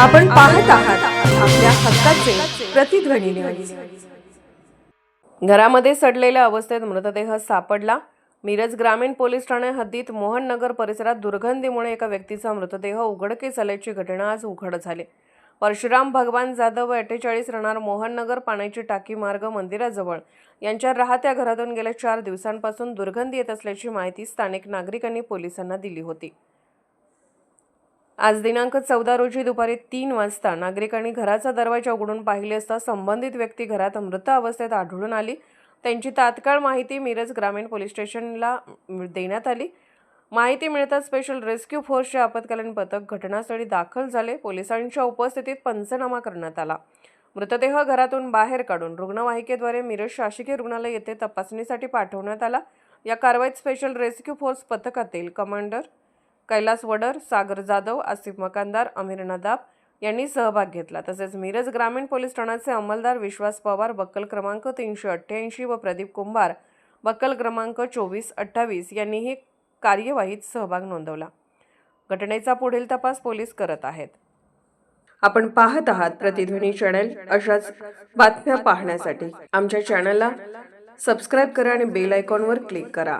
आपण पाहत आहात आपल्या हक्काचे प्रतिध्वनी न्यूज। घरामध्ये सडलेल्या अवस्थेत मृतदेह सापडला। मिरज ग्रामीण पोलीस ठाणे हद्दीत मोहननगर परिसरात दुर्गंधीमुळे एका व्यक्तीचा मृतदेह उघडकीस आल्याची घटना आज उघड झाली। परशुराम भगवान जाधव व 48 राहणार मोहननगर पाण्याची टाकी मार्ग मंदिराजवळ यांच्या राहत्या घरातून गेल्या 4 दिवसांपासून दुर्गंधी येत असल्याची माहिती स्थानिक नागरिकांनी पोलिसांना दिली होती। आज दिनांक 14 रोजी दुपारी 3 वाजता नागरिकांनी घराचा दरवाजा उघडून पाहिले असता संबंधित व्यक्ती घरात मृत अवस्थेत आढळून आली। त्यांची तात्काळ माहिती मिरज ग्रामीण पोलीस स्टेशनला देण्यात आली। माहिती मिळताच स्पेशल रेस्क्यू फोर्सचे आपत्कालीन पथक घटनास्थळी दाखल झाले। पोलिसांच्या उपस्थितीत पंचनामा करण्यात आला। मृतदेह घरातून बाहेर काढून रुग्णवाहिकेद्वारे मिरज शासकीय रुग्णालय येथे तपासणीसाठी पाठवण्यात आला। या कारवाईत स्पेशल रेस्क्यू फोर्स पथकातील कमांडर कैलास वडर, सागर जाधव, आसिफ मकानदार, अमीर नदाब यांनी सहभाग घेतला। तसेच मिरज ग्रामीण पोलीस ठाण्याचे अंमलदार विश्वास पवार बक्कल क्रमांक 388 व प्रदीप कुंभार बक्कल क्रमांक 2428 यांनीही कार्यवाहीत सहभाग नोंदवला। घटनेचा पुढील तपास पोलीस करत आहेत। आपण पाहत आहात प्रतिध्वनी चॅनल। अशाच बातम्या पाहण्यासाठी आमच्या चॅनलला सबस्क्राइब करा आणि बेल आयकॉनवर क्लिक करा।